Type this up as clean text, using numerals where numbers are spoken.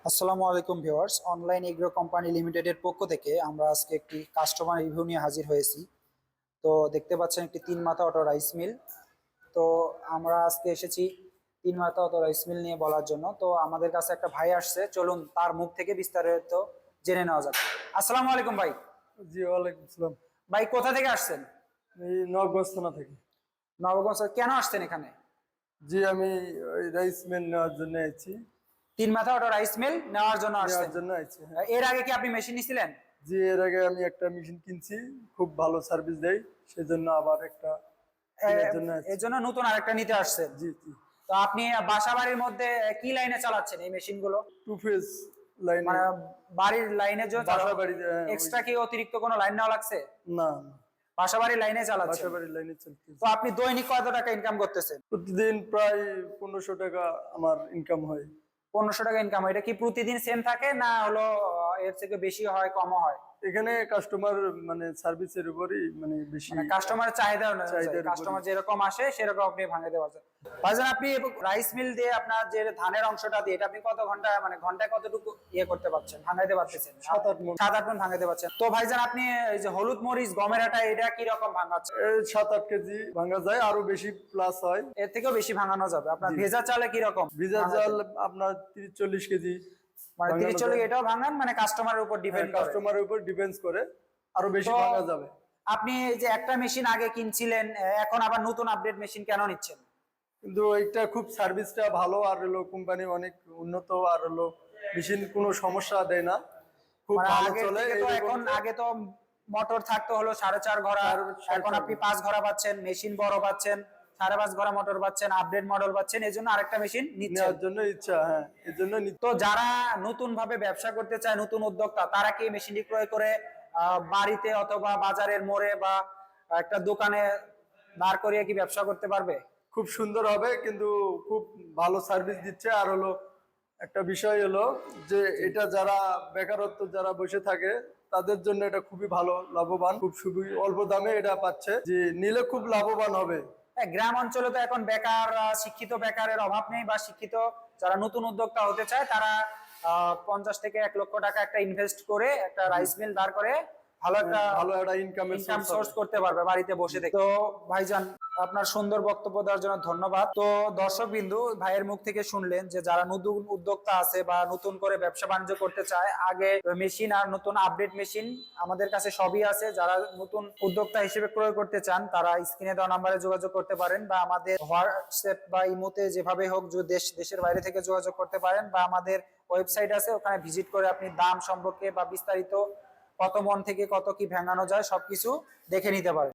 আসসালামু আলাইকুম viewers, online agro company লিমিটেডের পক্ষ থেকে আমরা আজকে একটি কাস্টমার রিভিউ নিয়ে হাজির হয়েছি। তো দেখতে পাচ্ছেন একটি তিন মাথা অটো রাইস মিল। তো আমরা আজকে এসেছি তিন মাথা অটো রাইস মিল নিয়ে বলার জন্য। তো আমাদের কাছে একটা ভাই আসছে, চলুন তার মুখ থেকে বিস্তারিত জেনে নেওয়া যাক। আসসালামু আলাইকুম ভাই। জি, ওয়ালাইকুম আসসালাম। ভাই কোথা থেকে আসছেন? এই নবগঞ্জ থানা থেকে। নবগঞ্জ। কেন আসছেন এখানে? জি, আমি ওই রাইস মিল নেওয়ার জন্য আইছি। তিন মাথা অটো রাইস মিল নেওয়ার জন্য নেওয়ার আসছেন? জন্য আইছি, হ্যাঁ। এর আগে কি আপনি মেশিন নিছিলেন? জি, এর আগে আমি একটা মেশিন কিনছি, খুব ভালো সার্ভিস দেয়, সেজন্য আবার একটা কেনার জন্য আইছি। এর জন্য নতুন আরেকটা নিতে আসছেন? জি জি। তো আপনি বাসা বাড়ির মধ্যে কি লাইনে চালাচ্ছেন এই মেশিন গুলো? টু ফেজ লাইন, মানে বাড়ির লাইনের জন্য বাসা বাড়িতে, হ্যাঁ, এক্সট্রা কি অতিরিক্ত কোনো লাইন নেওয়া লাগছে? না, বাসা বাড়ির লাইনে বাসা চালাচ্ছেন? বাড়ির লাইনে চলতেছে। তো আপনি দৈনিক কত টাকা ইনকাম করতেছেন? প্রতিদিন প্রায় 1500 টাকা আমার ইনকাম হয়। 1500 টাকা ইনকাম। এটা কি প্রতিদিন সেম থাকে না হলো এর থেকে বেশি হয় কমও হয়? এখানে কাস্টমার মানে সার্ভিসের উপরই মানে বেশি, মানে কাস্টমারের চাহিদা অনুযায়ী চাহিদার উপরই। কাস্টমার যেরকম আসে সেরকম আপনি ভাঙাতে পারছেন। ভাইজান, আপনি রাইস মিল দিয়ে আপনার যে ধানের অংশটা দিয়ে এটা আপনি কত ঘন্টা, মানে ঘন্টায় কতটুকু ইয়ে করতে পারছেন, ভাঙাইতে পারতেছেন? 7-8 মণ। 7-8 মণ ভাঙাতে পারছেন। তো ভাইজান, আপনি এই যে হলুদ মরিচ গমের আটা এটা কি রকম ভাঙাচ্ছেন? 7-8 কেজি ভাঙা যায়, আরো বেশি প্লাস হয়। এর থেকেও বেশি ভাঙানো যাবে। আপনার জি। ভেজা চালে কি রকম ভিজা ভাঙাতে? চাল আপনার 30-40 কেজি মানে ভাঙানো 30-40 যায়। এটাও ভাঙান, মানে কাস্টমারের উপর ডিপেন্ড করে? কাস্টমারের উপর ডিপেন্ডস করে, আরো বেশি তো ভাঙা যাবে। আপনি এই যে একটা মেশিন আগে কিনছিলেন, এখন আবার নতুন আপডেট মেশিন কেন নিচ্ছেন? কিন্তু এটা খুব সার্ভিসটা ভালো, আর হলো কোম্পানি অনেক উন্নত, আর হলো মেশিন কোনো সমস্যা দেয় না, খুব মানে ভালো আগে চলে। থেকে তো এখন আগে তো মোটর থাকতো হলো 4.5 ঘোড়া, এখন আপনি 5 ঘোড়া পাচ্ছেন, মেশিন বড় পাচ্ছেন, 5.5 ঘোড়া মোটর পাচ্ছেন, আপডেট মডেল পাচ্ছেন, এই জন্য আরেকটা মেশিন নিচ্ছেন। নেওয়ার জন্য ইচ্ছা, হ্যাঁ, এর জন্য তো যারা নতুন ভাবে ব্যবসা করতে চায়, নতুন উদ্যোক্তা, তারা কি মেশিনটি ক্রয় করে বাড়িতে অথবা বাজারের মোড়ে বা একটা দোকানে দাঁড় করিয়ে কি ব্যবসা করতে পারবে? খুব সুন্দর হবে, কিন্তু খুব ভালো সার্ভিস দিচ্ছে। আর হলো একটা বিষয় হলো যে এটা যারা বেকারত্ব যারা বসে থাকে তাদের জন্য এটা খুবই ভালো, লাভবান, খুব অল্প দামে এটা পাচ্ছে, যে নিলে খুব লাভবান হবে। হ্যাঁ, গ্রাম অঞ্চলে তো এখন বেকার, শিক্ষিত বেকারের অভাব নেই, বা শিক্ষিত যারা নতুন উদ্যোক্তা হতে চায় তারা 50 থেকে 1 লক্ষ টাকা একটা ইনভেস্ট করে একটা রাইস মিল দাঁড় করে ভালো একটা ইনকামের ইনকাম সোর্স করতে পারবে বাড়িতে বসে থেকে। তো ভাইজান, আপনার সুন্দর বক্তব্য দেওয়ার জন্য ধন্যবাদ। তো দর্শক বিন্দু, ভাইয়ের মুখ থেকে শুনলেন যে যারা নতুন উদ্যোক্তা আছে বা নতুন করে ব্যবসা বাণিজ্য করতে চায়, আগে মেশিন আর নতুন আপডেট মেশিন আমাদের কাছে সবই আছে। যারা নতুন উদ্যোক্তা হিসেবে ক্রয় করতে চান তারা স্ক্রিনে দেওয়া নাম্বারে যোগাযোগ করতে পারেন, বা আমাদের হোয়াটসঅ্যাপ বা ইমোতে যেভাবে হোক দেশের বাইরে থেকে যোগাযোগ করতে পারেন, বা আমাদের ওয়েবসাইট আছে, ওখানে ভিজিট করে আপনি দাম সম্পর্কে বা বিস্তারিত কত মন থেকে কত কি ভাঙানো যায় সবকিছু দেখে নিতে পারেন।